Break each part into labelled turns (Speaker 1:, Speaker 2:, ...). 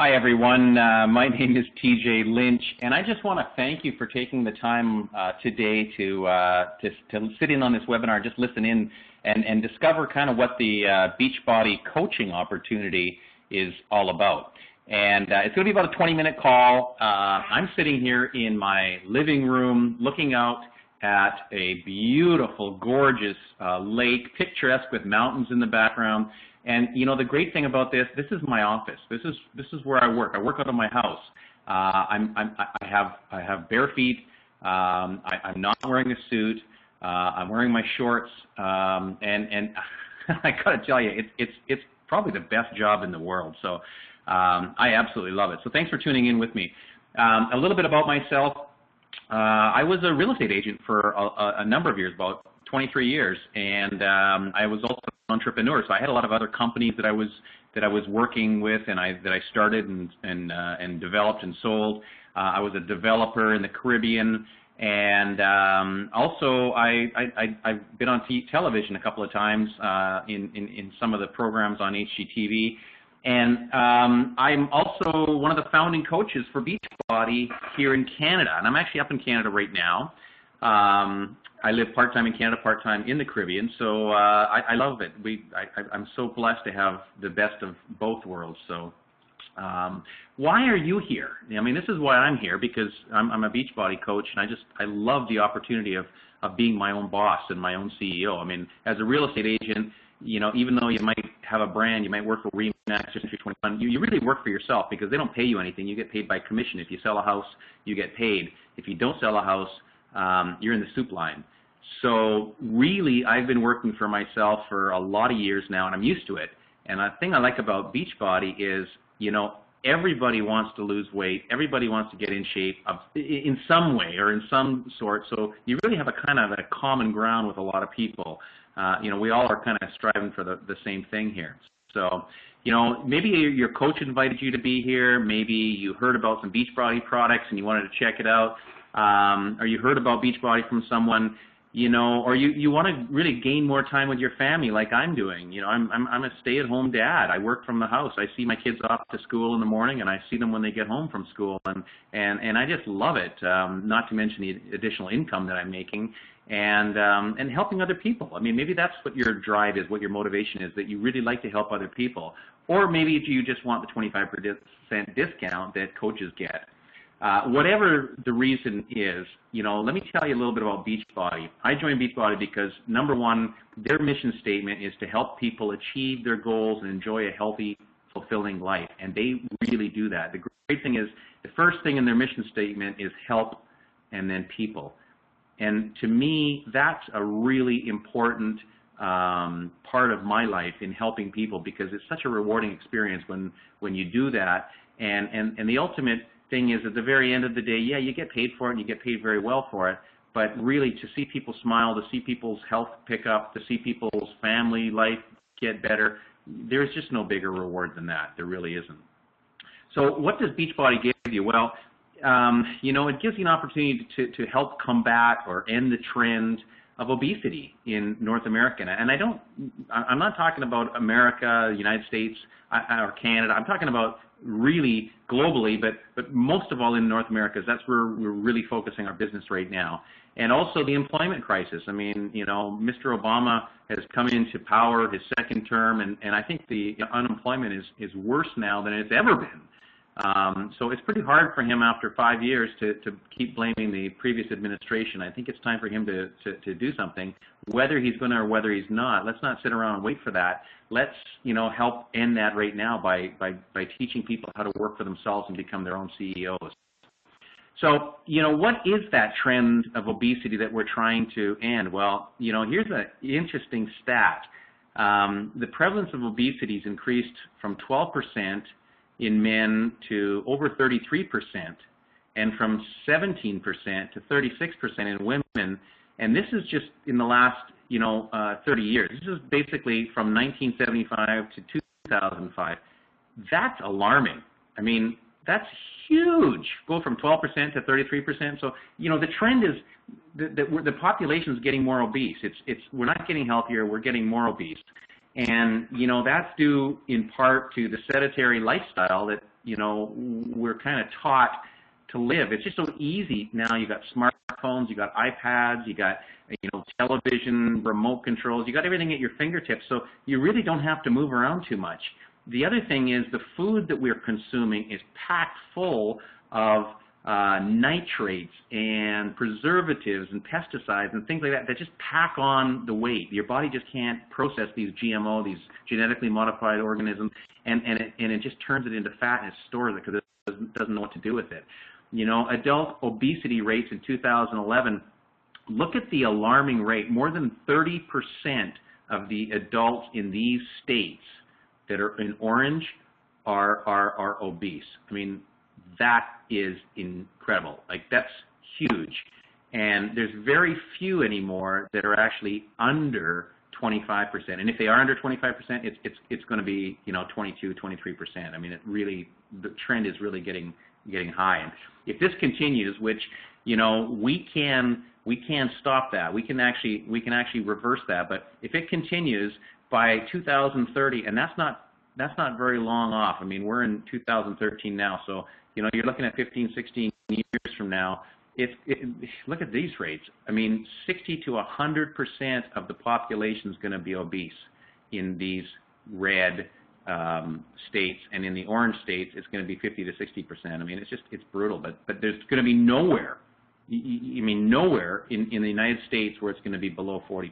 Speaker 1: Hi, everyone. My name is TJ Lynch, and I just want to thank you for taking the time today to sit in on this webinar, just listen in and discover kind of what the Beachbody coaching opportunity is all about. And it's going to be about a 20-minute call. I'm sitting here in my living room looking out at a beautiful, gorgeous lake, picturesque with mountains in the background. And you know, the great thing about this is my office. This is where I work. I work out of my house. I have bare feet. I'm not wearing a suit. I'm wearing my shorts. And I gotta tell you, it's probably the best job in the world. So I absolutely love it. So thanks for tuning in with me. A little bit about myself. I was a real estate agent for a number of years, about 23 years, and I was also an entrepreneur. So I had a lot of other companies that I was working with, and that I started and developed and sold. I was a developer in the Caribbean, and also I've been on television a couple of times in some of the programs on HGTV. And I'm also one of the founding coaches for Beachbody here in Canada, and I'm actually up in Canada right now. I live part-time in Canada, part-time in the Caribbean, so I love it. I'm so blessed to have the best of both worlds. So why are you here? I mean, this is why I'm here, because I'm a Beachbody coach, and I love the opportunity of being my own boss and my own CEO. I mean, as a real estate agent, you know, even though you might have a brand, you might work for RE/MAX or Century 21, you really work for yourself, because they don't pay you anything. You get paid by commission. If you sell a house, you get paid. If you don't sell a house, you're in the soup line. So really, I've been working for myself for a lot of years now, and I'm used to it. And the thing I like about Beachbody is, you know, everybody wants to lose weight. Everybody wants to get in shape in some way or in some sort. So you really have a kind of a common ground with a lot of people. You know, we all are kind of striving for the same thing here. So, you know, maybe your coach invited you to be here. Maybe you heard about some Beachbody products and you wanted to check it out. Or you heard about Beachbody from someone, you know, or you want to really gain more time with your family like I'm doing. You know, I'm a stay-at-home dad. I work from the house. I see my kids off to school in the morning, and I see them when they get home from school, and I just love it, not to mention the additional income that I'm making. And helping other people. I mean, maybe that's what your drive is, what your motivation is, that you really like to help other people. Or maybe you just want the 25% discount that coaches get. Whatever the reason is, you know, let me tell you a little bit about Beachbody. I joined Beachbody because, number one, their mission statement is to help people achieve their goals and enjoy a healthy, fulfilling life. And they really do that. The great thing is, the first thing in their mission statement is help and then people. And to me, that's a really important part of my life in helping people, because it's such a rewarding experience when you do that. And the ultimate thing is, at the very end of the day, yeah, you get paid for it, and you get paid very well for it, but really to see people smile, to see people's health pick up, to see people's family life get better, there's just no bigger reward than that. There really isn't. So what does Beachbody give you? Well, you know, it gives you an opportunity to help combat or end the trend of obesity in North America. And I'm not talking about America, United States, or Canada. I'm talking about really globally, but most of all in North America, that's where we're really focusing our business right now. And also the employment crisis. I mean, you know, Mr. Obama has come into power, his second term, and I think the unemployment is worse now than it's ever been. So it's pretty hard for him after 5 years to keep blaming the previous administration. I think it's time for him to do something, whether he's going to or whether he's not. Let's not sit around and wait for that. Let's, you know, help end that right now by teaching people how to work for themselves and become their own CEOs. So, you know, what is that trend of obesity that we're trying to end? Well, you know, here's an interesting stat. The prevalence of obesity has increased from 12% in men to over 33%, and from 17% to 36% in women. And this is just in the last, you know, 30 years. This is basically from 1975 to 2005. That's alarming. I mean, that's huge. Go from 12% to 33%. So, you know, the trend is the population is getting more obese. We're not getting healthier. We're getting more obese. And, that's due in part to the sedentary lifestyle that, we're kind of taught to live. It's just so easy now. You got smartphones, you got iPads, you got, television, remote controls, you got everything at your fingertips, so you really don't have to move around too much. The other thing is the food that we're consuming is packed full of nitrates and preservatives and pesticides and things like that just pack on the weight. Your body just can't process these GMO, these genetically modified organisms, and it just turns it into fat and it stores it because it doesn't know what to do with it. Adult obesity rates in 2011, look at the alarming rate. More than 30% of the adults in these states that are in orange are obese. I mean, that is incredible. Like, that's huge. And there's very few anymore that are actually under 25%. And if they are under 25%, it's going to be 22, 23%. I mean, the trend is really getting high. And if this continues, which we can stop that. We can actually reverse that. But if it continues by 2030, and that's not very long off. I mean, we're in 2013 now, so you're looking at 15, 16 years from now. Look at these rates. I mean, 60 to 100% of the population is going to be obese in these red states, and in the orange states, it's going to be 50 to 60%. I mean, it's brutal. But there's going to be nowhere. Nowhere in the United States where it's going to be below 40%,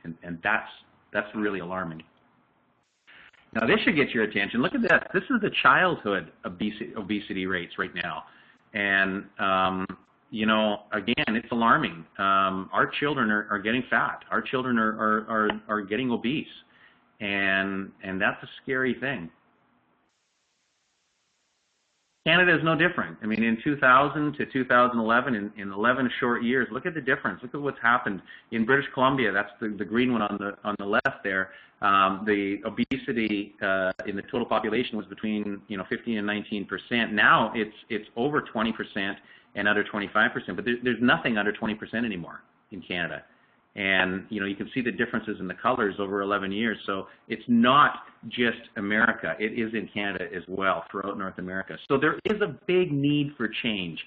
Speaker 1: and that's really alarming. Now, this should get your attention. Look at this. This is the childhood obesity rates right now. And, again, it's alarming. Our children are getting fat. Our children are getting obese. And that's a scary thing. Canada is no different. I mean, in 2000 to 2011, in 11 short years, look at the difference. Look at what's happened in British Columbia. That's the green one on the left there. The obesity in the total population was between 15 and 19%. Now it's over 20% and under 25%. But there's nothing under 20% anymore in Canada. And, you can see the differences in the colors over 11 years. So it's not just America. It is in Canada as well, throughout North America. So there is a big need for change.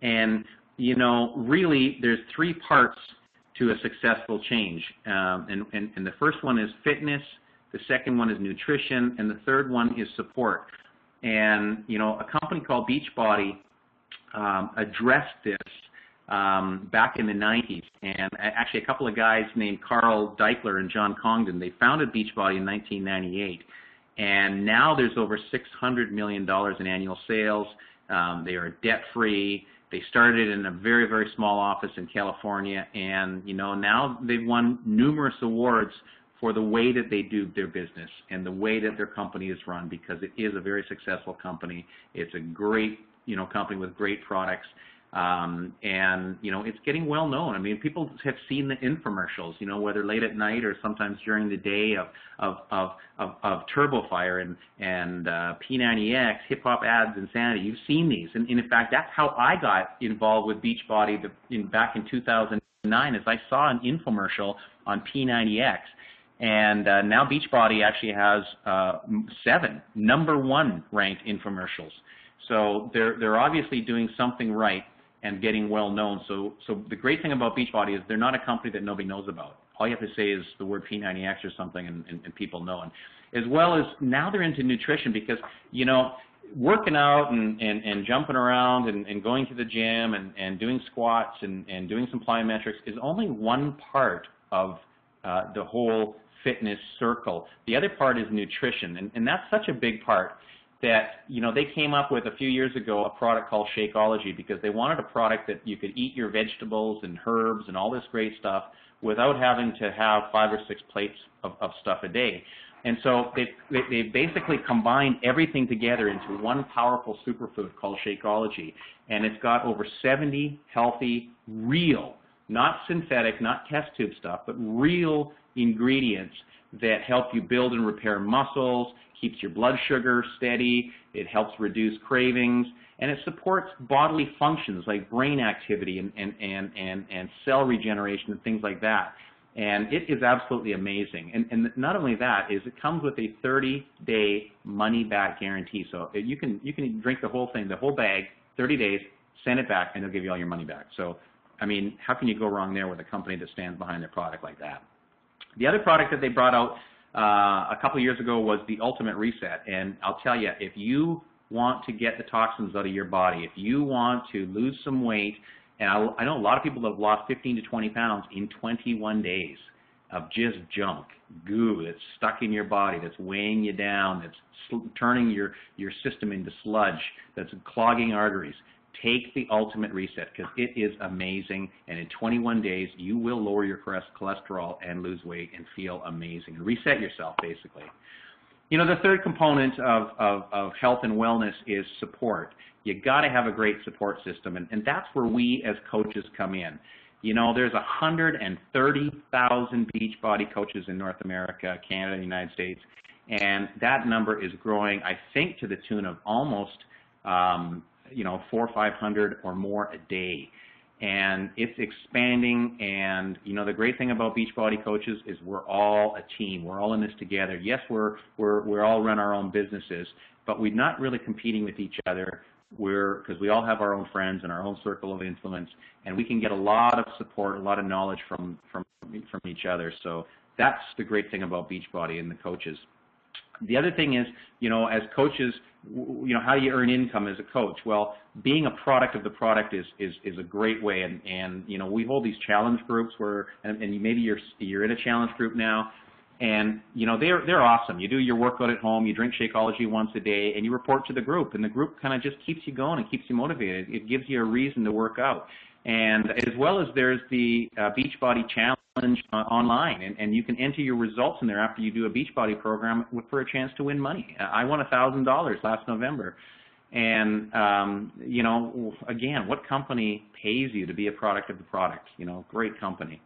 Speaker 1: And, really there's three parts to a successful change. And the first one is fitness. The second one is nutrition. And the third one is support. And, a company called Beachbody addressed this back in the 90s, and actually a couple of guys named Carl Deichler and John Congdon, they founded Beachbody in 1998, and now there's over $600 million in annual sales. They are debt-free. They started in a very, very small office in California, and now they've won numerous awards for the way that they do their business and the way that their company is run, because it is a very successful company. It's a great company with great products. And it's getting well known. I mean, people have seen the infomercials, whether late at night or sometimes during the day of TurboFire and P90X, hip hop ads, Insanity. You've seen these, and in fact, that's how I got involved with Beachbody back in 2009, as I saw an infomercial on P90X. And now Beachbody actually has 7 #1 ranked infomercials. So they're obviously doing something right and getting well known. So the great thing about Beachbody is they're not a company that nobody knows about. All you have to say is the word P90X or something, and people know. And as well as now they're into nutrition, because working out and jumping around and going to the gym and doing squats and doing some plyometrics is only one part of the whole fitness circle. The other part is nutrition, and that's such a big part that they came up with a few years ago a product called Shakeology, because they wanted a product that you could eat your vegetables and herbs and all this great stuff without having to have 5 or 6 plates of stuff a day. And so they basically combined everything together into one powerful superfood called Shakeology, and it's got over 70 healthy, real, not synthetic, not test tube stuff, but real ingredients that help you build and repair muscles, keeps your blood sugar steady, it helps reduce cravings, and it supports bodily functions like brain activity and cell regeneration and things like that. And it is absolutely amazing. And not only that, is it comes with a 30-day money-back guarantee. So you can drink the whole thing, the whole bag, 30 days, send it back, and they'll give you all your money back. So, I mean, how can you go wrong there with a company that stands behind their product like that? The other product that they brought out a couple of years ago was the Ultimate Reset. And I'll tell you, if you want to get the toxins out of your body, if you want to lose some weight, and I know a lot of people that have lost 15 to 20 pounds in 21 days of just junk, goo that's stuck in your body, that's weighing you down, that's turning your system into sludge, that's clogging arteries. Take the Ultimate Reset, because it is amazing, and in 21 days you will lower your cholesterol and lose weight and feel amazing. Reset yourself, basically. You know, the third component of health and wellness is support. You got to have a great support system, and that's where we as coaches come in. You know, there's 130,000 Beachbody coaches in North America, Canada, and the United States, and that number is growing, I think, to the tune of almost, 400 or 500 or more a day. And it's expanding, and you know, the great thing about Beachbody coaches is we're all a team. We're all in this together. Yes, we're all run our own businesses, but we're not really competing with each other. Because we all have our own friends and our own circle of influence, and we can get a lot of support, a lot of knowledge from each other. So that's the great thing about Beachbody and the coaches. The other thing is, you know, as coaches, you know, how do you earn income as a coach? Well, being a product of the product is a great way, and you know, we hold these challenge groups where, and maybe you're in a challenge group now, and you know, they're awesome. You do your workout at home, you drink Shakeology once a day, and you report to the group, and the group kind of just keeps you going and keeps you motivated. It gives you a reason to work out. And as well as there's the Beachbody Challenge online, and you can enter your results in there after you do a Beachbody program for a chance to win money. I won $1,000 last November. And, you know, again, what company pays you to be a product of the product? You know, great company.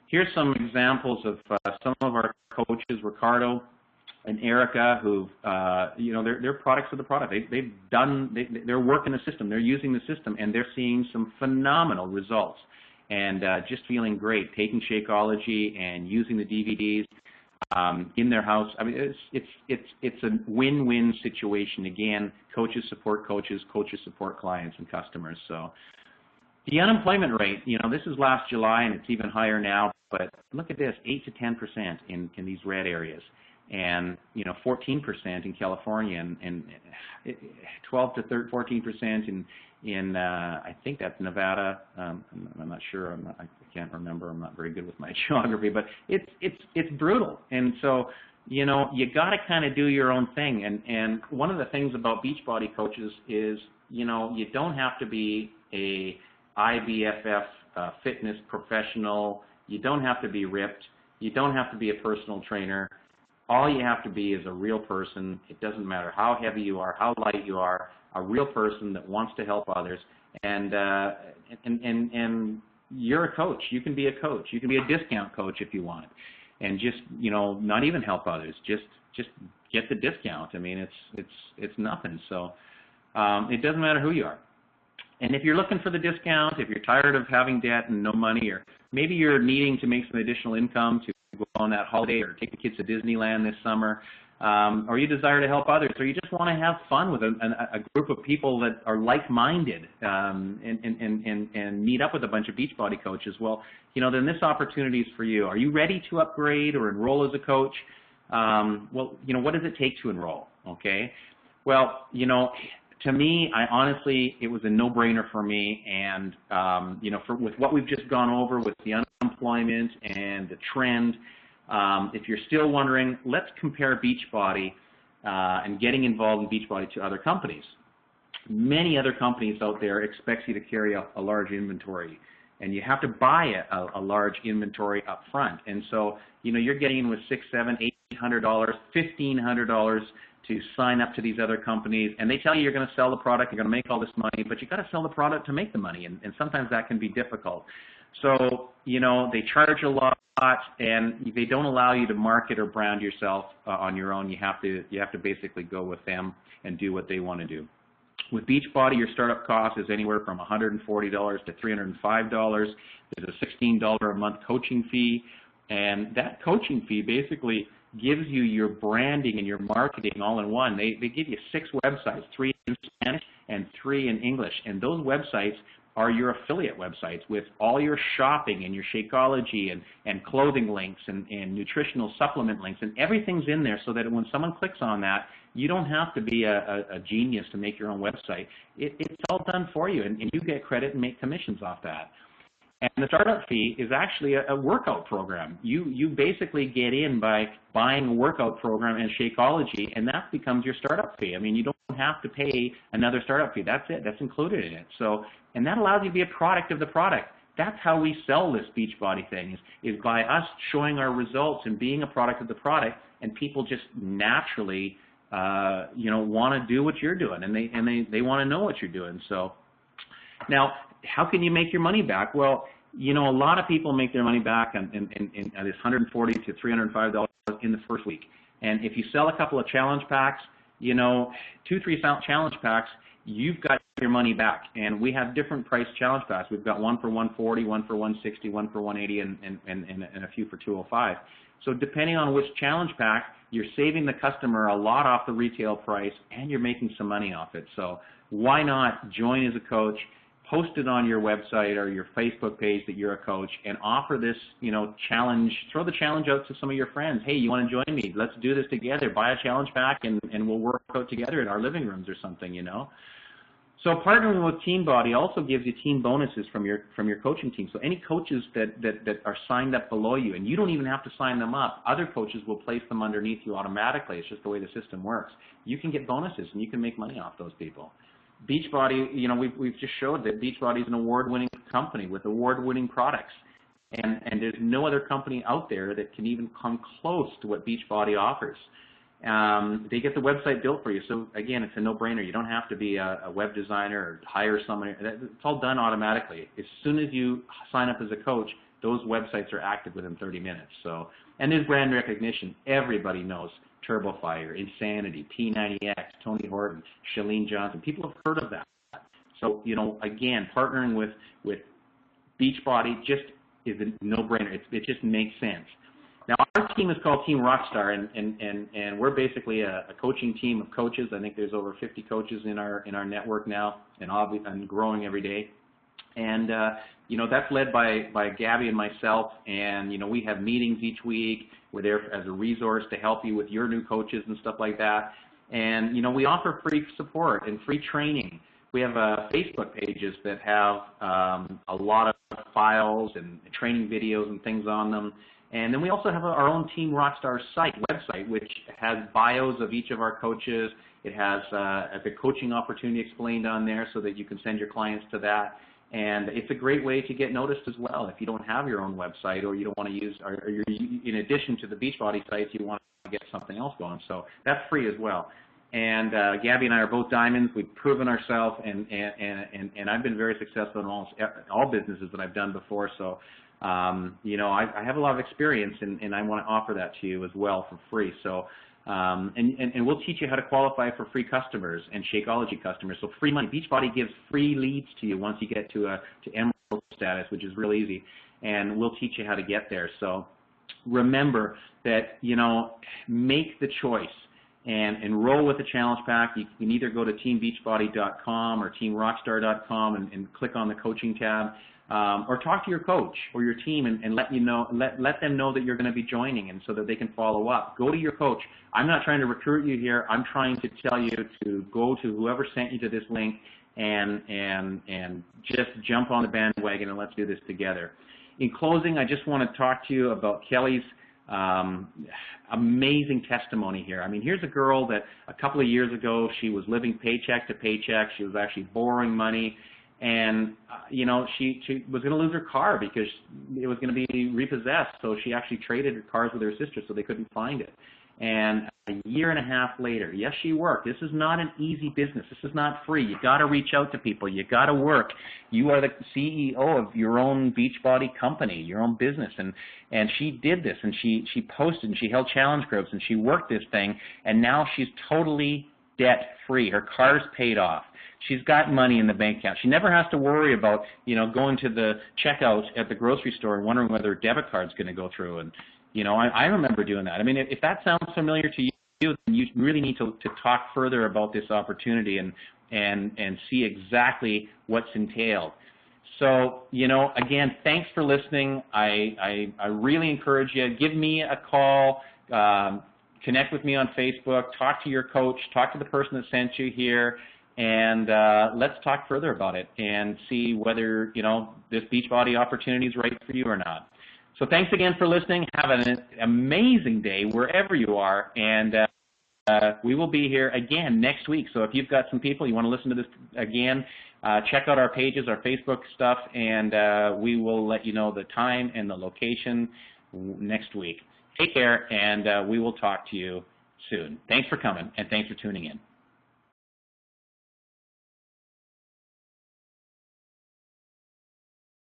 Speaker 1: Here's some examples of some of our coaches, Ricardo and Erica, who, you know, they're products of the product. They're working the system, they're using the system, and they're seeing some phenomenal results, and just feeling great, taking Shakeology and using the DVDs in their house. I mean, it's a win-win situation. Again, coaches support coaches, coaches support clients and customers. So the unemployment rate, you know, this is last July, and it's even higher now, but look at this, 8 to 10% in these red areas. And, you know, 14% in California, and 12 to 14% in I think that's Nevada. I'm not sure. I can't remember. I'm not very good with my geography, but it's brutal. And so, you know, you got to kind of do your own thing. And one of the things about Beachbody coaches is, you know, you don't have to be a IBFF fitness professional. You don't have to be ripped. You don't have to be a personal trainer. All you have to be is a real person. It doesn't matter how heavy you are, how light you are, a real person that wants to help others. And you're a coach. You can be a coach. You can be a discount coach if you want. And just, you know, not even help others. Just get the discount. I mean, it's nothing. So it doesn't matter who you are. And if you're looking for the discount, if you're tired of having debt and no money, or maybe you're needing to make some additional income to go on that holiday or take the kids to Disneyland this summer, or you desire to help others, or you just want to have fun with a group of people that are like-minded and meet up with a bunch of Beachbody coaches, well, you know, then this opportunity is for you. Are you ready to upgrade or enroll as a coach? Well, you know, what does it take to enroll? Okay. Well, you know, to me, it was a no-brainer for me, and you know, with what we've just gone over with the unemployment and the trend, if you're still wondering, let's compare Beachbody and getting involved in Beachbody to other companies. Many other companies out there expect you to carry a large inventory, and you have to buy a large inventory up front. And so, you know, you're getting in with $600, $700, $800, $1,500 to sign up to these other companies, and they tell you you're going to sell the product, you're going to make all this money, but you got to sell the product to make the money, and sometimes that can be difficult. So, you know, they charge a lot, and they don't allow you to market or brand yourself on your own. You have to basically go with them and do what they want to do. With Beachbody, your startup cost is anywhere from $140 to $305. There's a $16 a month coaching fee. And that coaching fee basically gives you your branding and your marketing all in one. They give you 6 websites, 3 in Spanish and 3 in English. And those websites are your affiliate websites with all your shopping and your Shakeology and clothing links and nutritional supplement links, and everything's in there so that when someone clicks on that, you don't have to be a genius to make your own website. It's all done for you, and you get credit and make commissions off that. And the startup fee is actually a workout program. You basically get in by buying a workout program and Shakeology, and that becomes your startup fee. I mean, you don't have to pay another startup fee. That's it. That's included in it. So, and that allows you to be a product of the product. That's how we sell this Beachbody thing, is by us showing our results and being a product of the product, and people just naturally, want to do what you're doing, and they want to know what you're doing. So, now, how can you make your money back? Well, a lot of people make their money back in this $140 to $305 in the first week. And if you sell a couple of challenge packs, 2-3 challenge packs, you've got your money back. And we have different price challenge packs. We've got one for $140, one for $160, one for $180, and a few for $205. So depending on which challenge pack, you're saving the customer a lot off the retail price, and you're making some money off it. So why not join as a coach? Post it on your website or your Facebook page that you're a coach, and offer this, challenge. Throw the challenge out to some of your friends. Hey, you want to join me? Let's do this together. Buy a challenge pack, and we'll work out together in our living rooms or something, So partnering with TeamBody also gives you team bonuses from your coaching team. So any coaches that are signed up below you, and you don't even have to sign them up, other coaches will place them underneath you automatically. It's just the way the system works. You can get bonuses, and you can make money off those people. Beachbody, we've just showed that Beachbody is an award-winning company with award-winning products, and there's no other company out there that can even come close to what Beachbody offers. They get the website built for you, so again, it's a no-brainer. You don't have to be a web designer or hire someone. It's all done automatically. As soon as you sign up as a coach, those websites are active within 30 minutes. So, and there's brand recognition. Everybody knows TurboFire, Insanity, P90X, Tony Horton, Chalene Johnson. People have heard of that. So, again, partnering with Beachbody just is a no-brainer. It just makes sense. Now, our team is called Team Rockstar, and we're basically a coaching team of coaches. I think there's over 50 coaches in our network now, and growing every day. And that's led by Gabby and myself, and we have meetings each week. We're there as a resource to help you with your new coaches and stuff like that. And we offer free support and free training. We have Facebook pages that have a lot of files and training videos and things on them. And then we also have our own Team Rockstar website, which has bios of each of our coaches. It has the coaching opportunity explained on there so that you can send your clients to that. And it's a great way to get noticed as well if you don't have your own website, or you don't want to use, or you're, in addition to the Beachbody sites, you want to get something else going. So that's free as well. And Gabby and I are both diamonds. We've proven ourselves, and I've been very successful in all businesses that I've done before. So, I have a lot of experience, and I want to offer that to you as well for free. So, and we'll teach you how to qualify for free customers and Shakeology customers. So free money. Beachbody gives free leads to you once you get to Emerald status, which is real easy, and we'll teach you how to get there. So remember that, make the choice and enroll with the challenge pack. You can either go to teambeachbody.com or teamrockstar.com and click on the coaching tab. Or talk to your coach or your team and let them know that you're going to be joining, and so that they can follow up. Go to your coach. I'm not trying to recruit you here. I'm trying to tell you to go to whoever sent you to this link and just jump on the bandwagon, and let's do this together. In closing, I just want to talk to you about Kelly's amazing testimony here. I mean, here's a girl that a couple of years ago, she was living paycheck to paycheck. She was actually borrowing money. And, she was going to lose her car because it was going to be repossessed. So she actually traded her cars with her sister so they couldn't find it. And a year and a half later, yes, she worked. This is not an easy business. This is not free. You got to reach out to people. You got to work. You are the CEO of your own Beachbody company, your own business. And she did this, and she posted, and she held challenge groups, and she worked this thing. And now she's totally debt-free. Her car's paid off. She's got money in the bank account. She never has to worry about, going to the checkout at the grocery store and wondering whether her debit card's going to go through. And, I remember doing that. I mean, if that sounds familiar to you, then you really need to talk further about this opportunity and see exactly what's entailed. So, again, thanks for listening. I really encourage you. Give me a call. Connect with me on Facebook. Talk to your coach. Talk to the person that sent you here. And let's talk further about it and see whether, this Beachbody opportunity is right for you or not. So thanks again for listening. Have an amazing day wherever you are. And we will be here again next week. So if you've got some people you want to listen to this again, check out our pages, our Facebook stuff, and we will let you know the time and the location next week. Take care, and we will talk to you soon. Thanks for coming, and thanks for tuning in.